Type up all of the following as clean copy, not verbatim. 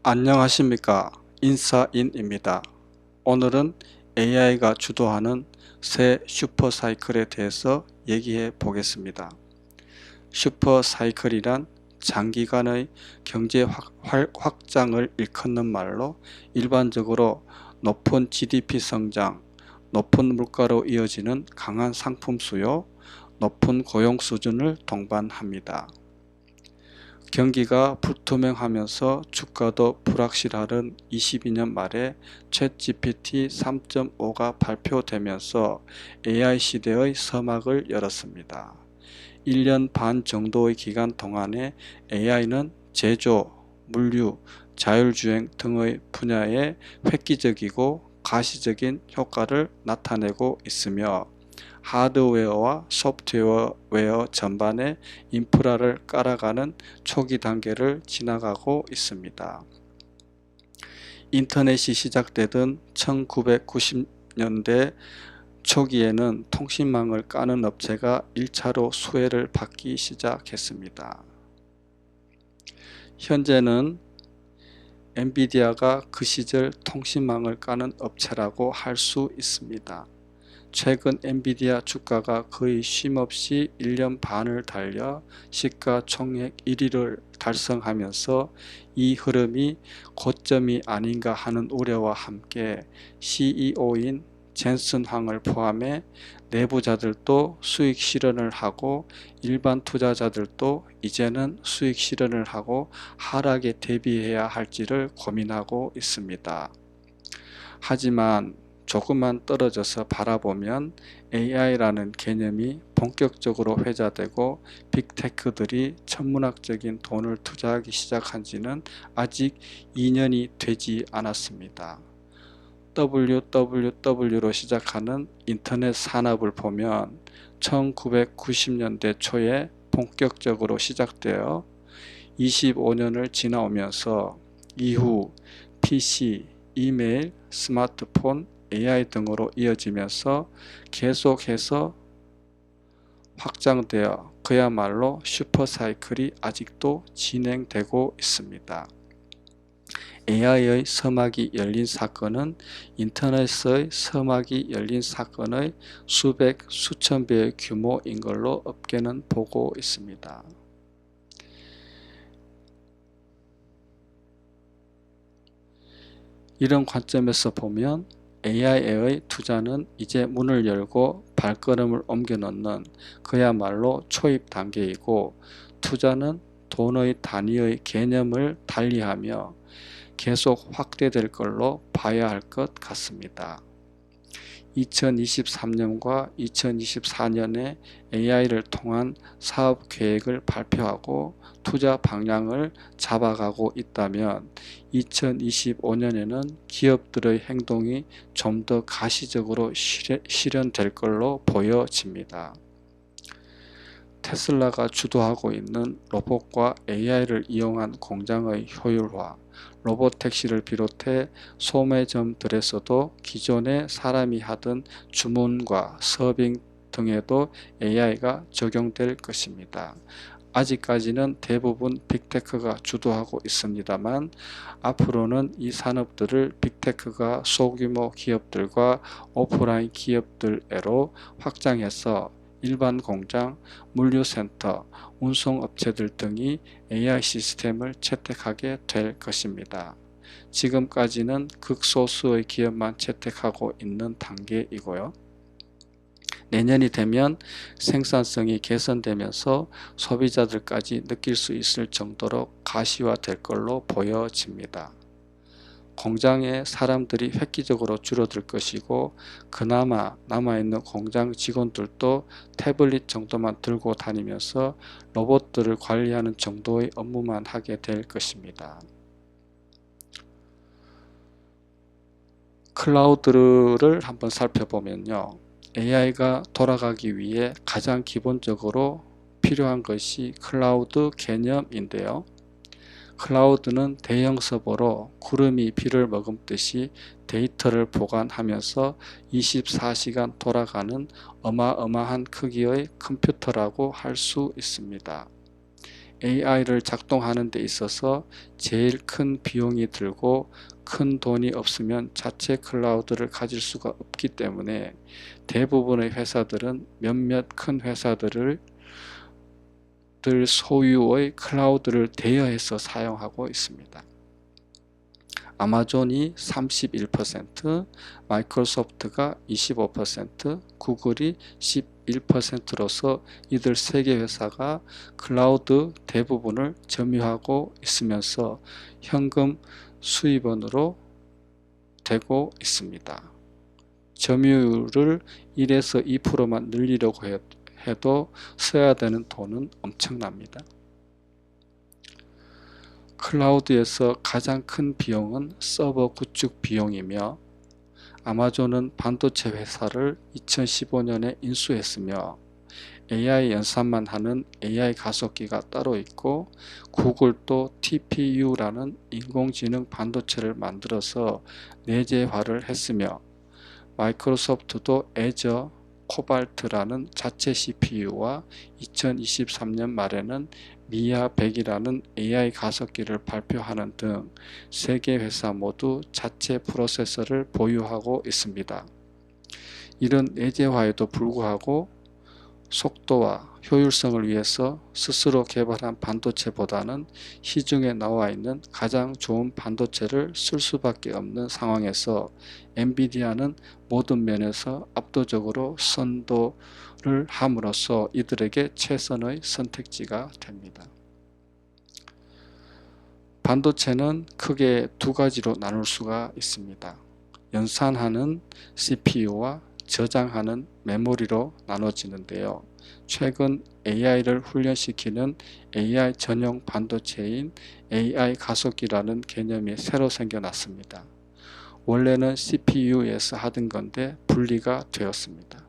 안녕하십니까, 인사인입니다. 오늘은 AI가 주도하는 새 슈퍼사이클에 대해서 얘기해 보겠습니다. 슈퍼사이클이란 장기간의 경제 확장을 일컫는 말로 일반적으로 높은 GDP 성장, 높은 물가로 이어지는 강한 상품 수요, 높은 고용 수준을 동반합니다. 경기가 불투명하면서 주가도 불확실하던 22년 말에 챗GPT 3.5가 발표되면서 AI 시대의 서막을 열었습니다. 1년 반 정도의 기간 동안에 AI는 제조, 물류, 자율주행 등의 분야에 획기적이고 가시적인 효과를 나타내고 있으며 하드웨어와 소프트웨어 전반에 인프라를 깔아가는 초기 단계를 지나가고 있습니다. 인터넷이 시작되던 1990년대 초기에는 통신망을 까는 업체가 1차로 수혜를 받기 시작했습니다. 현재는 엔비디아가 그 시절 통신망을 까는 업체라고 할 수 있습니다. 최근 엔비디아 주가가 거의 쉼없이 1년 반을 달려 시가총액 1위를 달성하면서 이 흐름이 고점이 아닌가 하는 우려와 함께 CEO인 젠슨 황을 포함해 내부자들도 수익 실현을 하고 일반 투자자들도 이제는 수익 실현을 하고 하락에 대비해야 할지를 고민하고 있습니다. 하지만 조금만 떨어져서 바라보면 AI라는 개념이 본격적으로 회자되고 빅테크들이 천문학적인 돈을 투자하기 시작한 지는 아직 2년이 되지 않았습니다. www로 시작하는 인터넷 산업을 보면 1990년대 초에 본격적으로 시작되어 25년을 지나오면서 이후 PC, 이메일, 스마트폰, AI 등으로 이어지면서 계속해서 확장되어 그야말로 슈퍼사이클이 아직도 진행되고 있습니다. AI의 서막이 열린 사건은 인터넷의 서막이 열린 사건의 수백, 수천 배의 규모인 걸로 업계는 보고 있습니다. 이런 관점에서 보면 AI의 투자는 이제 문을 열고 발걸음을 옮겨 놓는 그야말로 초입 단계이고, 투자는 돈의 단위의 개념을 달리하며 계속 확대될 걸로 봐야 할 것 같습니다. 2023년과 2024년에 AI를 통한 사업 계획을 발표하고 투자 방향을 잡아가고 있다면 2025년에는 기업들의 행동이 좀 더 가시적으로 실현될 걸로 보여집니다. 테슬라가 주도하고 있는 로봇과 AI를 이용한 공장의 효율화, 로봇택시를 비롯해 소매점들에서도 기존에 사람이 하던 주문과 서빙 등에도 AI가 적용될 것입니다. 아직까지는 대부분 빅테크가 주도하고 있습니다만 앞으로는 이 산업들을 빅테크가 소규모 기업들과 오프라인 기업들로 확장해서 일반 공장, 물류센터, 운송업체들 등이 AI 시스템을 채택하게 될 것입니다. 지금까지는 극소수의 기업만 채택하고 있는 단계이고요. 내년이 되면 생산성이 개선되면서 소비자들까지 느낄 수 있을 정도로 가시화될 걸로 보여집니다. 공장에 사람들이 획기적으로 줄어들 것이고, 그나마 남아있는 공장 직원들도 태블릿 정도만 들고 다니면서 로봇들을 관리하는 정도의 업무만 하게 될 것입니다. 클라우드를 한번 살펴보면요, AI가 돌아가기 위해 가장 기본적으로 필요한 것이 클라우드 개념인데요. 클라우드는 대형 서버로 구름이 비를 머금듯이 데이터를 보관하면서 24시간 돌아가는 어마어마한 크기의 컴퓨터라고 할 수 있습니다. AI를 작동하는 데 있어서 제일 큰 비용이 들고 큰 돈이 없으면 자체 클라우드를 가질 수가 없기 때문에 대부분의 회사들은 몇몇 큰 회사들을 소유의 클라우드를 대여해서 사용하고 있습니다. 아마존이 31%, 마이크로소프트가 25%, 구글이 11%로서 이들 세 개 회사가 클라우드 대부분을 점유하고 있으면서 현금 수입원으로 되고 있습니다. 점유율을 1에서 2%만 늘리려고 해도 써야 되는 돈은 엄청납니다. 클라우드에서 가장 큰 비용은 서버 구축 비용이며 아마존은 반도체 회사를 2015년에 인수했으며 AI 연산만 하는 AI 가속기가 따로 있고 구글도 TPU라는 인공지능 반도체를 만들어서 내재화를 했으며 마이크로소프트도 애저 코발트라는 자체 CPU와 2023년 말에는 미아 100이라는 AI 가속기를 발표하는 등 세 개 회사 모두 자체 프로세서를 보유하고 있습니다. 이런 내재화에도 불구하고 속도와 효율성을 위해서 스스로 개발한 반도체보다는 시중에 나와 있는 가장 좋은 반도체를 쓸 수밖에 없는 상황에서 엔비디아는 모든 면에서 압도적으로 선도를 함으로써 이들에게 최선의 선택지가 됩니다. 반도체는 크게 두 가지로 나눌 수가 있습니다. 연산하는 CPU와 저장하는 메모리로 나눠지는데요. 최근 AI를 훈련시키는 AI 전용 반도체인 AI 가속기라는 개념이 새로 생겨났습니다. 원래는 CPU에서 하던 건데 분리가 되었습니다.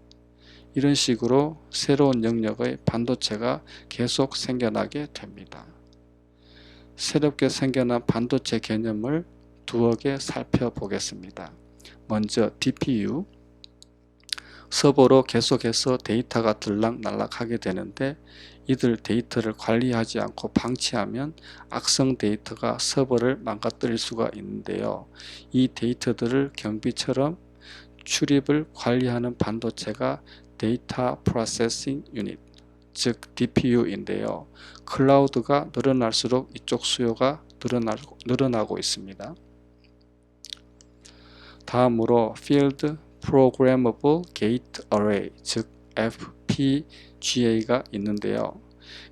이런 식으로 새로운 영역의 반도체가 계속 생겨나게 됩니다. 새롭게 생겨난 반도체 개념을 두어 개 살펴보겠습니다. 먼저 DPU, 서버로 계속해서 데이터가 들락날락하게 되는데 이들 데이터를 관리하지 않고 방치하면 악성 데이터가 서버를 망가뜨릴 수가 있는데요. 이 데이터들을 경비처럼 출입을 관리하는 반도체가 데이터 프로세싱 유닛, 즉 DPU인데요. 클라우드가 늘어날수록 이쪽 수요가 늘어나고 있습니다. 다음으로 Field Programmable Gate Array, 즉 FPGA가 있는데요.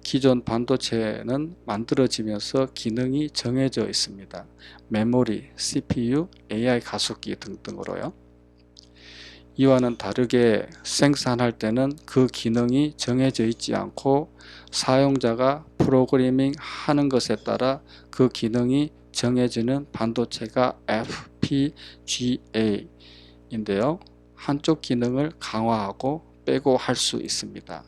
기존 반도체는 만들어지면서 기능이 정해져 있습니다. 메모리, CPU, AI 가속기 등등으로요. 이와는 다르게 생산할 때는 그 기능이 정해져 있지 않고 사용자가 프로그래밍 하는 것에 따라 그 기능이 정해지는 반도체가 FPGA인데요. 한쪽 기능을 강화하고 빼고 할 수 있습니다.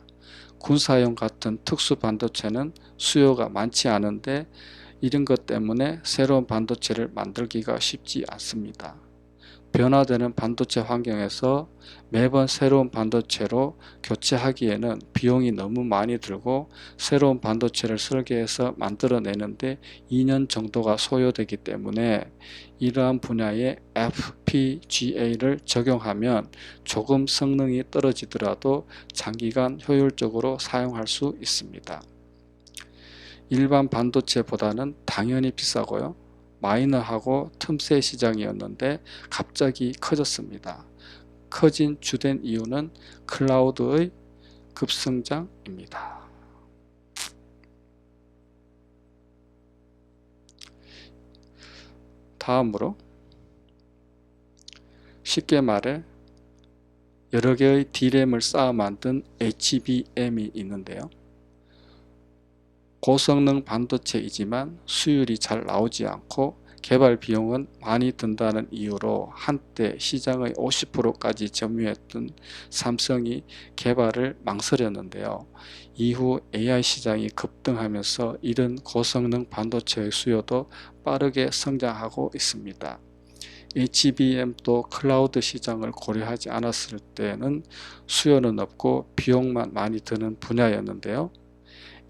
군사용 같은 특수 반도체는 수요가 많지 않은데 이런 것 때문에 새로운 반도체를 만들기가 쉽지 않습니다. 변화되는 반도체 환경에서 매번 새로운 반도체로 교체하기에는 비용이 너무 많이 들고 새로운 반도체를 설계해서 만들어내는데 2년 정도가 소요되기 때문에 이러한 분야에 FPGA를 적용하면 조금 성능이 떨어지더라도 장기간 효율적으로 사용할 수 있습니다. 일반 반도체보다는 당연히 비싸고요. 마이너하고 틈새 시장이었는데 갑자기 커졌습니다. 커진 주된 이유는 클라우드의 급성장입니다. 다음으로 쉽게 말해 여러 개의 D램을 쌓아 만든 HBM이 있는데요. 고성능 반도체이지만 수율이 잘 나오지 않고 개발 비용은 많이 든다는 이유로 한때 시장의 50%까지 점유했던 삼성이 개발을 망설였는데요. 이후 AI 시장이 급등하면서 이런 고성능 반도체의 수요도 빠르게 성장하고 있습니다. HBM도 클라우드 시장을 고려하지 않았을 때는 수요는 없고 비용만 많이 드는 분야였는데요.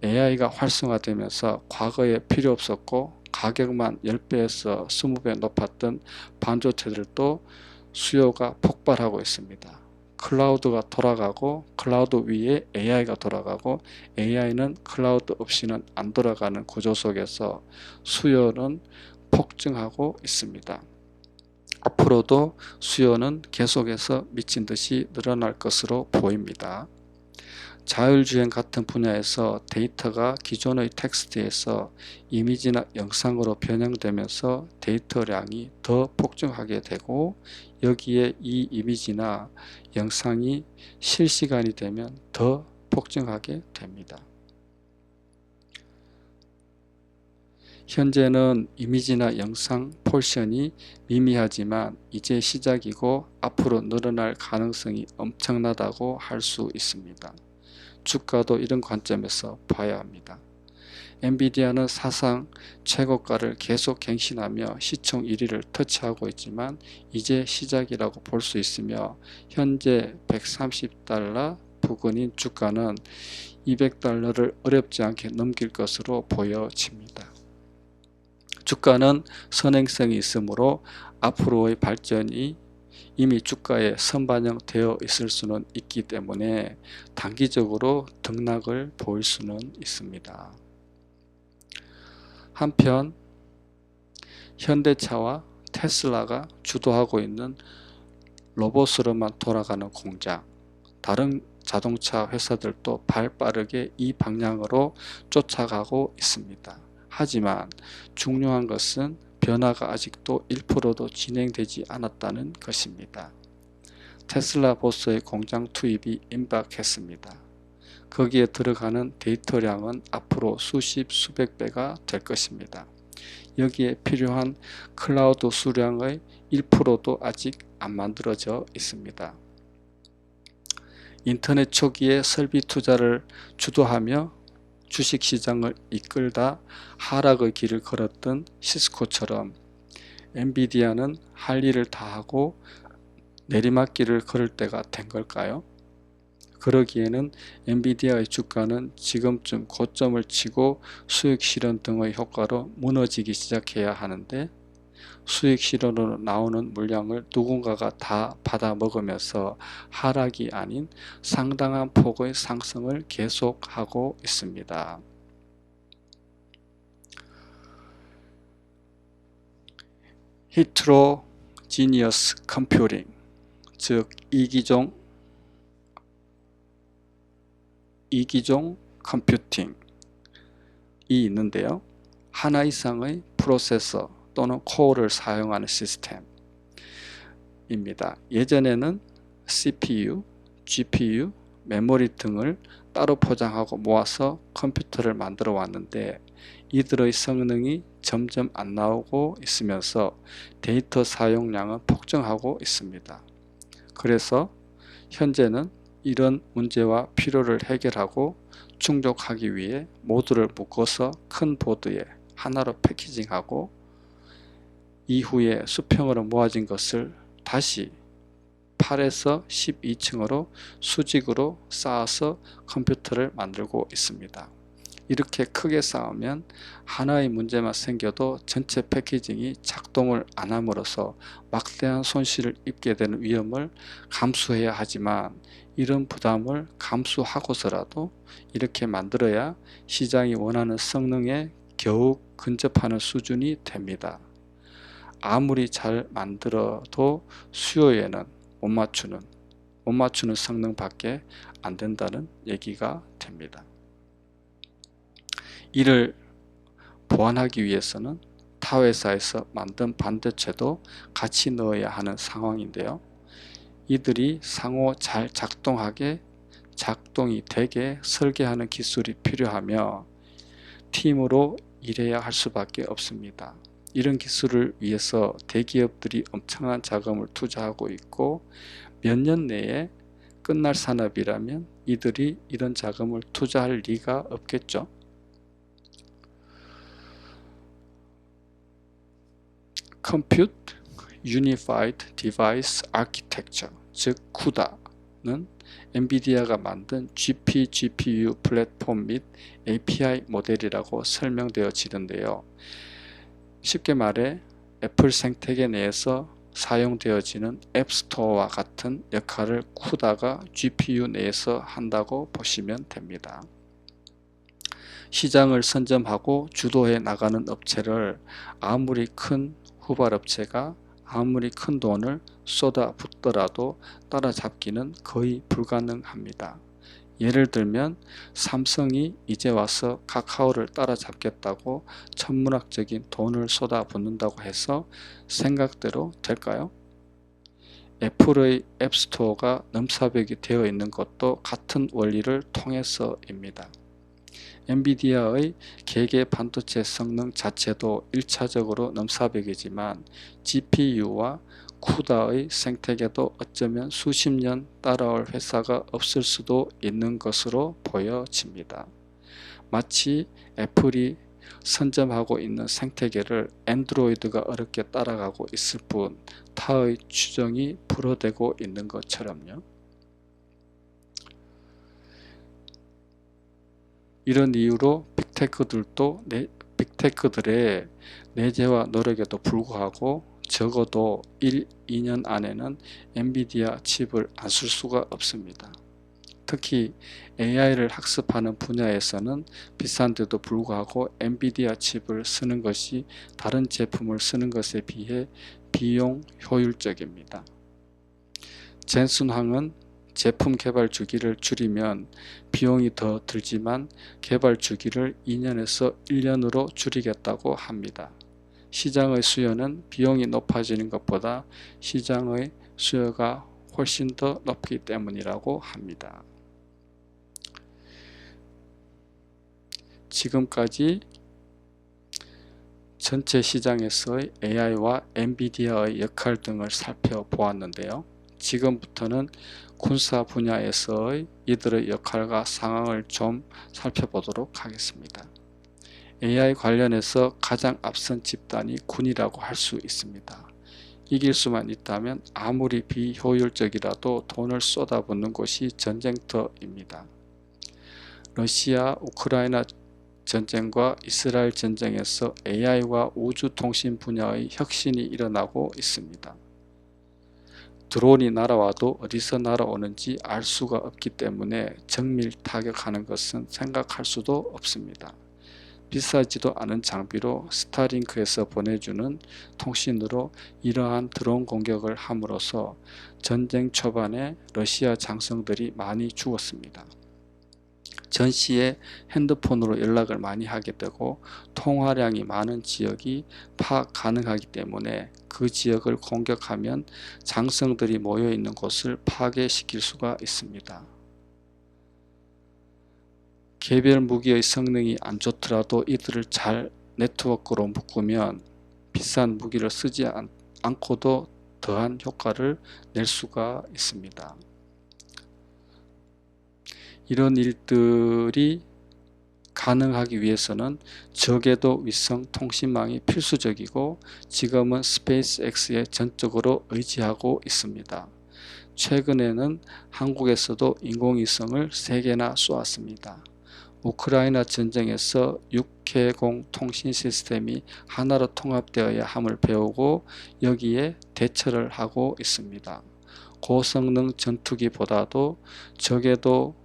AI가 활성화되면서 과거에 필요 없었고 가격만 10배에서 20배 높았던 반도체들도 수요가 폭발하고 있습니다. 클라우드가 돌아가고 클라우드 위에 AI가 돌아가고 AI는 클라우드 없이는 안 돌아가는 구조 속에서 수요는 폭증하고 있습니다. 앞으로도 수요는 계속해서 미친 듯이 늘어날 것으로 보입니다. 자율주행 같은 분야에서 데이터가 기존의 텍스트에서 이미지나 영상으로 변형되면서 데이터량이 더 폭증하게 되고 여기에 이 이미지나 영상이 실시간이 되면 더 폭증하게 됩니다. 현재는 이미지나 영상 포션이 미미하지만 이제 시작이고 앞으로 늘어날 가능성이 엄청나다고 할 수 있습니다. 주가도 이런 관점에서 봐야 합니다. 엔비디아는 사상 최고가를 계속 갱신하며 시총 1위를 터치하고 있지만 이제 시작이라고 볼 수 있으며 현재 130달러 부근인 주가는 200달러를 어렵지 않게 넘길 것으로 보여집니다. 주가는 선행성이 있으므로 앞으로의 발전이 이미 주가에 선반영되어 있을 수는 있기 때문에 단기적으로 등락을 보일 수는 있습니다. 한편 현대차와 테슬라가 주도하고 있는 로봇으로만 돌아가는 공장, 다른 자동차 회사들도 발빠르게 이 방향으로 쫓아가고 있습니다. 하지만 중요한 것은 변화가 아직도 1%도 진행되지 않았다는 것입니다. 테슬라 보스의 공장 투입이 임박했습니다. 거기에 들어가는 데이터량은 앞으로 수십 수백 배가 될 것입니다. 여기에 필요한 클라우드 수량의 1%도 아직 안 만들어져 있습니다. 인터넷 초기에 설비 투자를 주도하며 주식시장을 이끌다 하락의 길을 걸었던 시스코처럼 엔비디아는 할 일을 다하고 내리막길을 걸을 때가 된 걸까요? 그러기에는 엔비디아의 주가는 지금쯤 고점을 치고 수익 실현 등의 효과로 무너지기 시작해야 하는데 수익 실현으로 나오는 물량을 누군가가 다 받아 먹으면서 하락이 아닌 상당한 폭의 상승을 계속하고 있습니다. 히트로지니어스 컴퓨팅, 즉 이기종 컴퓨팅이 있는데요. 하나 이상의 프로세서 또는 코어를 사용하는 시스템입니다. 예전에는 CPU, GPU, 메모리 등을 따로 포장하고 모아서 컴퓨터를 만들어 왔는데 이들의 성능이 점점 안 나오고 있으면서 데이터 사용량은 폭증하고 있습니다. 그래서 현재는 이런 문제와 필요를 해결하고 충족하기 위해 모두를 묶어서 큰 보드에 하나로 패키징하고 이후에 수평으로 모아진 것을 다시 8에서 12층으로 수직으로 쌓아서 컴퓨터를 만들고 있습니다. 이렇게 크게 쌓으면 하나의 문제만 생겨도 전체 패키징이 작동을 안 함으로써 막대한 손실을 입게 되는 위험을 감수해야 하지만 이런 부담을 감수하고서라도 이렇게 만들어야 시장이 원하는 성능에 겨우 근접하는 수준이 됩니다. 아무리 잘 만들어도 수요에는 못 맞추는 성능밖에 안 된다는 얘기가 됩니다. 이를 보완하기 위해서는 타 회사에서 만든 반도체도 같이 넣어야 하는 상황인데요. 이들이 상호 잘 작동이 되게 설계하는 기술이 필요하며 팀으로 일해야 할 수밖에 없습니다. 이런 기술을 위해서 대기업들이 엄청난 자금을 투자하고 있고 몇 년 내에 끝날 산업이라면 이들이 이런 자금을 투자할 리가 없겠죠. Compute Unified Device Architecture, 즉 CUDA는 엔비디아가 만든 GPU 플랫폼 및 API 모델이라고 설명되어지는데요. 쉽게 말해 애플 생태계 내에서 사용되어지는 앱스토어와 같은 역할을 쿠다가 GPU 내에서 한다고 보시면 됩니다. 시장을 선점하고 주도해 나가는 업체를 아무리 큰 후발업체가 아무리 큰 돈을 쏟아붓더라도 따라잡기는 거의 불가능합니다. 예를 들면 삼성이 이제 와서 카카오를 따라잡겠다고 천문학적인 돈을 쏟아붓는다고 해서 생각대로 될까요? 애플의 앱스토어가 넘사벽이 되어 있는 것도 같은 원리를 통해서입니다. 엔비디아의 개개 반도체 성능 자체도 1차적으로 넘사벽이지만 GPU와 쿠다의 생태계도 어쩌면 수십 년 따라올 회사가 없을 수도 있는 것으로 보여집니다. 마치 애플이 선점하고 있는 생태계를 안드로이드가 어렵게 따라가고 있을 뿐 타의 추정이 불어대고 있는 것처럼요. 이런 이유로 빅테크들의 내재와 노력에도 불구하고 적어도 1, 2년 안에는 엔비디아 칩을 안 쓸 수가 없습니다. 특히 AI를 학습하는 분야에서는 비싼데도 불구하고 엔비디아 칩을 쓰는 것이 다른 제품을 쓰는 것에 비해 비용 효율적입니다. 젠슨 황은 제품 개발 주기를 줄이면 비용이 더 들지만 개발 주기를 2년에서 1년으로 줄이겠다고 합니다. 시장의 수요는 비용이 높아지는 것보다 시장의 수요가 훨씬 더 높기 때문이라고 합니다. 지금까지 전체 시장에서의 AI와 엔비디아의 역할 등을 살펴보았는데요. 지금부터는 군사 분야에서의 이들의 역할과 상황을 좀 살펴보도록 하겠습니다. AI 관련해서 가장 앞선 집단이 군이라고 할 수 있습니다. 이길 수만 있다면 아무리 비효율적이라도 돈을 쏟아붓는 곳이 전쟁터입니다. 러시아 우크라이나 전쟁과 이스라엘 전쟁에서 AI와 우주통신 분야의 혁신이 일어나고 있습니다. 드론이 날아와도 어디서 날아오는지 알 수가 없기 때문에 정밀 타격하는 것은 생각할 수도 없습니다. 비싸지도 않은 장비로 스타링크에서 보내주는 통신으로 이러한 드론 공격을 함으로써 전쟁 초반에 러시아 장성들이 많이 죽었습니다. 전시에 핸드폰으로 연락을 많이 하게 되고 통화량이 많은 지역이 파악 가능하기 때문에 그 지역을 공격하면 장성들이 모여있는 곳을 파괴시킬 수가 있습니다. 개별 무기의 성능이 안 좋더라도 이들을 잘 네트워크로 묶으면 비싼 무기를 쓰지 않고도 더한 효과를 낼 수가 있습니다. 이런 일들이 가능하기 위해서는 저궤도 위성 통신망이 필수적이고 지금은 스페이스X에 전적으로 의지하고 있습니다. 최근에는 한국에서도 인공위성을 3개나 쏘았습니다. 우크라이나 전쟁에서 육해공 통신 시스템이 하나로 통합되어야 함을 배우고 여기에 대처를 하고 있습니다. 고성능 전투기보다도 저궤도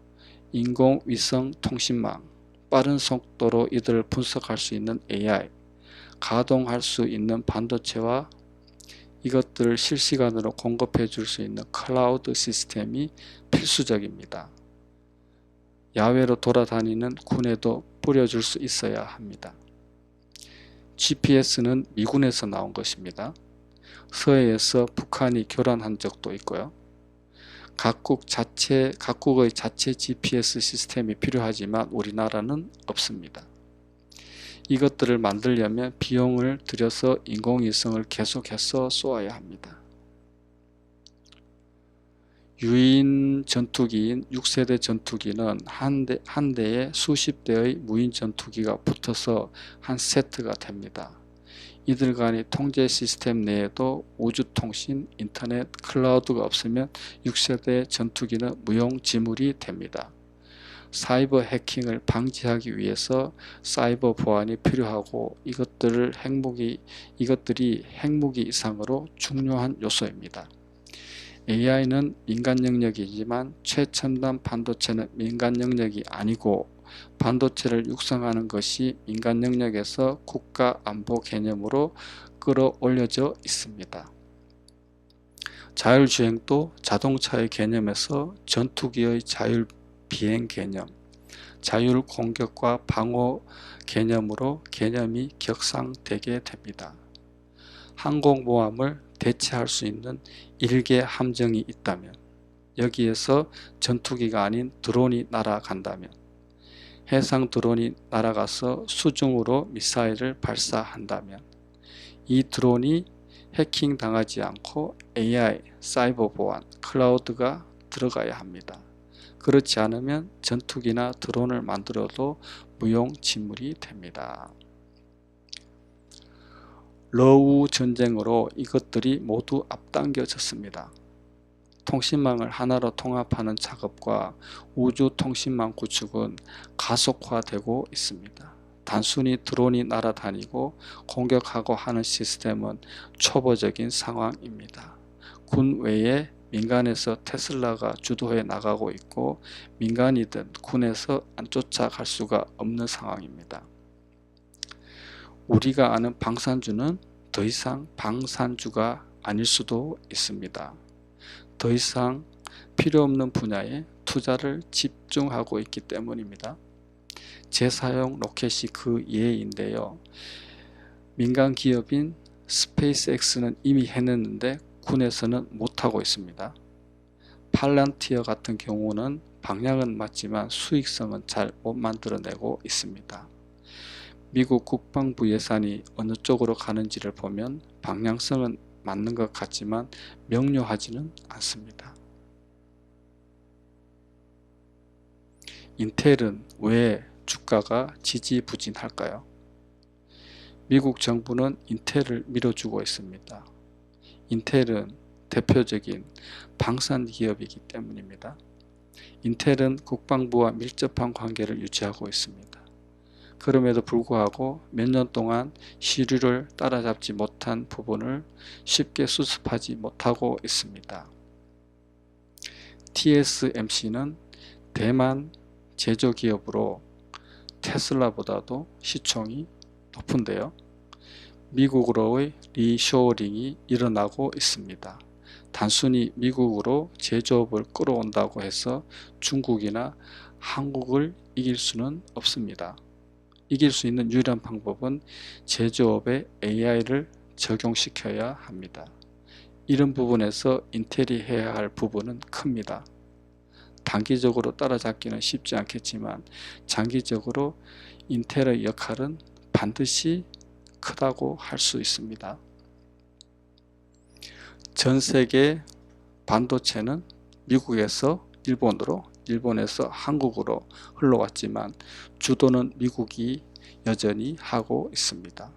인공위성 통신망, 빠른 속도로 이들을 분석할 수 있는 AI, 가동할 수 있는 반도체와 이것들을 실시간으로 공급해 줄 수 있는 클라우드 시스템이 필수적입니다. 야외로 돌아다니는 군에도 뿌려줄 수 있어야 합니다. GPS는 미군에서 나온 것입니다. 서해에서 북한이 교란한 적도 있고요. 각국의 자체 GPS 시스템이 필요하지만 우리나라는 없습니다. 이것들을 만들려면 비용을 들여서 인공위성을 계속해서 쏘아야 합니다. 유인 전투기인 6세대 전투기는 한 대에 수십 대의 무인 전투기가 붙어서 한 세트가 됩니다. 이들 간의 통제 시스템 내에도 우주통신, 인터넷, 클라우드가 없으면 6세대 전투기는 무용지물이 됩니다. 사이버 해킹을 방지하기 위해서 사이버 보안이 필요하고 이것들이 핵무기 이상으로 중요한 요소입니다. AI는 민간 영역이지만 최첨단 반도체는 민간 영역이 아니고 반도체를 육성하는 것이 민간 영역에서 국가 안보 개념으로 끌어올려져 있습니다. 자율주행도 자동차의 개념에서 전투기의 자율비행 개념, 자율공격과 방어 개념으로 개념이 격상되게 됩니다. 항공모함을 대체할 수 있는 일개 함정이 있다면, 여기에서 전투기가 아닌 드론이 날아간다면, 해상 드론이 날아가서 수중으로 미사일을 발사한다면 이 드론이 해킹 당하지 않고 AI, 사이버 보안, 클라우드가 들어가야 합니다. 그렇지 않으면 전투기나 드론을 만들어도 무용지물이 됩니다. 러우 전쟁으로 이것들이 모두 앞당겨졌습니다. 통신망을 하나로 통합하는 작업과 우주통신망 구축은 가속화되고 있습니다. 단순히 드론이 날아다니고 공격하고 하는 시스템은 초보적인 상황입니다. 군 외에 민간에서 테슬라가 주도해 나가고 있고 민간이든 군에서 안 쫓아갈 수가 없는 상황입니다. 우리가 아는 방산주는 더 이상 방산주가 아닐 수도 있습니다. 더 이상 필요 없는 분야에 투자를 집중하고 있기 때문입니다. 재사용 로켓이 그 예인데요. 민간 기업인 스페이스X는 이미 해냈는데 군에서는 못하고 있습니다. 팔란티어 같은 경우는 방향은 맞지만 수익성은 잘 못 만들어내고 있습니다. 미국 국방부 예산이 어느 쪽으로 가는지를 보면 방향성은 맞는 것 같지만 명료하지는 않습니다. 인텔은 왜 주가가 지지부진할까요? 미국 정부는 인텔을 밀어주고 있습니다. 인텔은 대표적인 방산 기업이기 때문입니다. 인텔은 국방부와 밀접한 관계를 유지하고 있습니다. 그럼에도 불구하고 몇 년 동안 시류를 따라잡지 못한 부분을 쉽게 수습하지 못하고 있습니다. TSMC는 대만 제조기업으로 테슬라보다도 시총이 높은데요. 미국으로의 리쇼어링이 일어나고 있습니다. 단순히 미국으로 제조업을 끌어온다고 해서 중국이나 한국을 이길 수는 없습니다. 이길 수 있는 유일한 방법은 제조업에 AI를 적용시켜야 합니다. 이런 부분에서 인텔이 해야 할 부분은 큽니다. 단기적으로 따라잡기는 쉽지 않겠지만 장기적으로 인텔의 역할은 반드시 크다고 할 수 있습니다. 전 세계 반도체는 미국에서 일본으로, 일본에서 한국으로 흘러왔지만 주도는 미국이 여전히 하고 있습니다.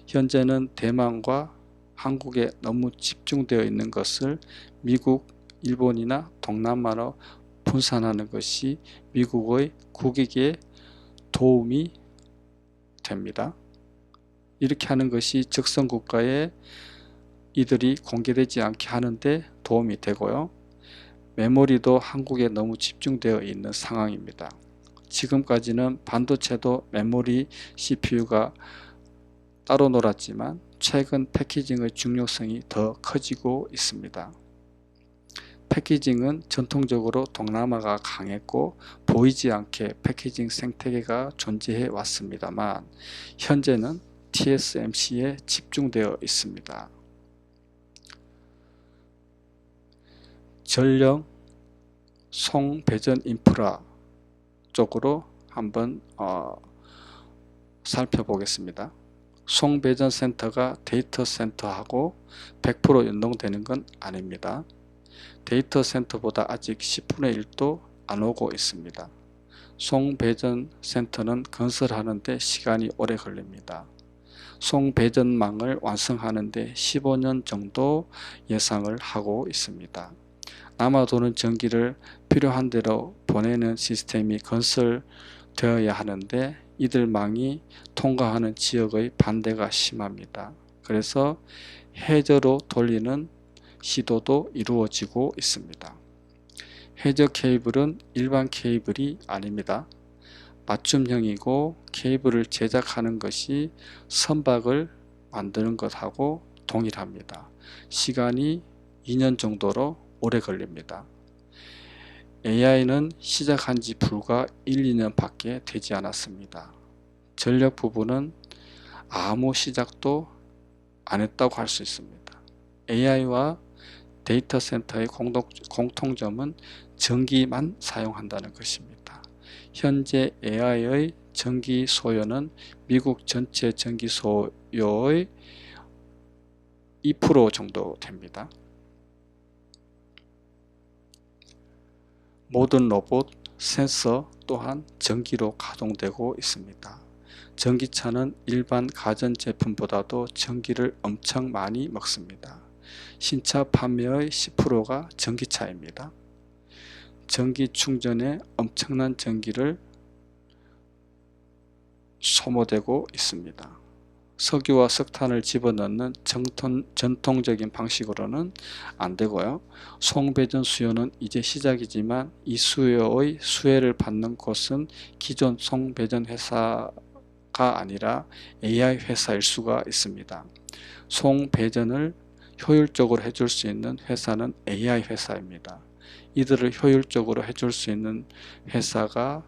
현재는 대만과 한국에 너무 집중되어 있는 것을 미국, 일본이나 동남아로 분산하는 것이 미국의 국익에 도움이 됩니다. 이렇게 하는 것이 적성국가에 이들이 공개되지 않게 하는데 도움이 되고요. 메모리도 한국에 너무 집중되어 있는 상황입니다. 지금까지는 반도체도 메모리 CPU가 따로 놀았지만 최근 패키징의 중요성이 더 커지고 있습니다. 패키징은 전통적으로 동남아가 강했고 보이지 않게 패키징 생태계가 존재해 왔습니다만 현재는 TSMC에 집중되어 있습니다. 전력 송배전 인프라 쪽으로 한번 살펴보겠습니다. 송배전 센터가 데이터 센터하고 100% 연동되는 건 아닙니다. 데이터 센터보다 아직 10분의 1도 안 오고 있습니다. 송배전 센터는 건설하는데 시간이 오래 걸립니다. 송배전망을 완성하는 데 15년 정도 예상을 하고 있습니다. 남아도는 전기를 필요한 대로 보내는 시스템이 건설되어야 하는데 이들망이 통과하는 지역의 반대가 심합니다. 그래서 해저로 돌리는 시도도 이루어지고 있습니다. 해저 케이블은 일반 케이블이 아닙니다. 맞춤형이고 케이블을 제작하는 것이 선박을 만드는 것하고 동일합니다. 시간이 2년 정도로 오래 걸립니다. AI는 시작한 지 불과 1, 2년 밖에 되지 않았습니다. 전력 부분은 아무 시작도 안 했다고 할 수 있습니다. AI와 데이터 센터의 공통점은 전기만 사용한다는 것입니다. 현재 AI의 전기 소요는 미국 전체 전기 소요의 2% 정도 됩니다. 모든 로봇, 센서 또한 전기로 가동되고 있습니다. 전기차는 일반 가전제품보다도 전기를 엄청 많이 먹습니다. 신차 판매의 10%가 전기차입니다. 전기 충전에 엄청난 전기를 소모되고 있습니다. 석유와 석탄을 집어넣는 전통적인 방식으로는 안 되고요. 송배전 수요는 이제 시작이지만 이 수요의 수혜를 받는 곳은 기존 송배전 회사가 아니라 AI 회사일 수가 있습니다. 송배전을 효율적으로 해줄 수 있는 회사는 AI 회사입니다. 이들을 효율적으로 해줄 수 있는 회사가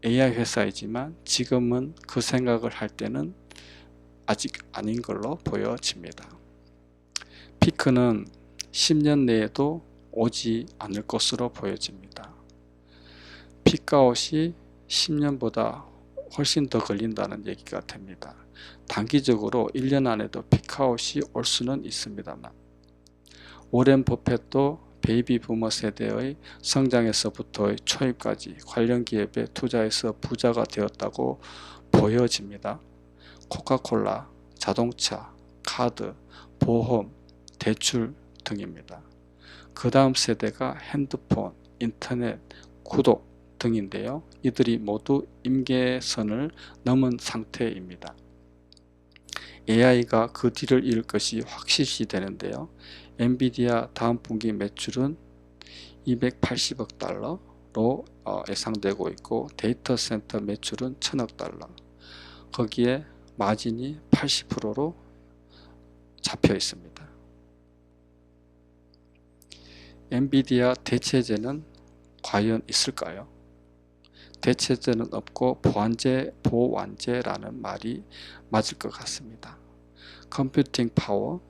AI 회사이지만 지금은 그 생각을 할 때는 아직 아닌 걸로 보여집니다. 피크는 10년 내에도 오지 않을 것으로 보여집니다. 피크아웃이 10년보다 훨씬 더 걸린다는 얘기가 됩니다. 단기적으로 1년 안에도 피크아웃이 올 수는 있습니다만 워렌 버핏도 베이비 부머 세대의 성장에서부터의 초입까지 관련 기업에 투자해서 부자가 되었다고 보여집니다. 코카콜라, 자동차, 카드, 보험, 대출 등입니다. 그 다음 세대가 핸드폰, 인터넷, 구독 등인데요. 이들이 모두 임계선을 넘은 상태입니다. AI가 그 뒤를 이을 것이 확실시 되는데요. 엔비디아 다음 분기 매출은 280억 달러로 예상되고 있고 데이터 센터 매출은 1000억 달러. 거기에 마진이 80%로 잡혀 있습니다. 엔비디아 대체제는 과연 있을까요? 대체제는 없고 보완제라는 말이 맞을 것 같습니다. 컴퓨팅 파워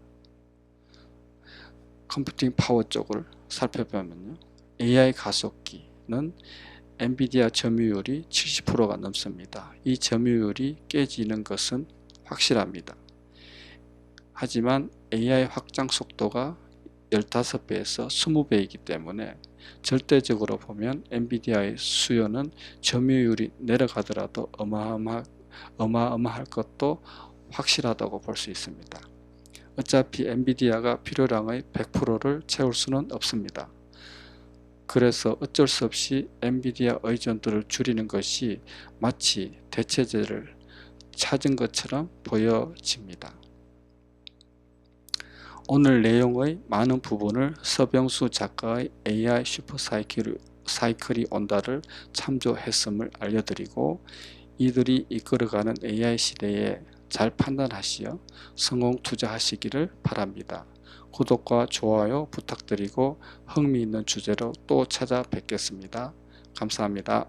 쪽을 살펴보면요. AI 가속기는 엔비디아 점유율이 70%가 넘습니다. 이 점유율이 깨지는 것은 확실합니다. 하지만 AI 확장 속도가 15배에서 20배이기 때문에 절대적으로 보면 엔비디아의 수요는 점유율이 내려가더라도 어마어마할 것도 확실하다고 볼 수 있습니다. 어차피 엔비디아가 필요량의 100%를 채울 수는 없습니다. 그래서 어쩔 수 없이 엔비디아 의존도를 줄이는 것이 마치 대체제를 찾은 것처럼 보여집니다. 오늘 내용의 많은 부분을 서병수 작가의 AI 슈퍼사이클이 온다를 참조했음을 알려드리고 이들이 이끌어가는 AI 시대에 잘 판단하시어 성공 투자하시기를 바랍니다. 구독과 좋아요 부탁드리고 흥미있는 주제로 또 찾아뵙겠습니다. 감사합니다.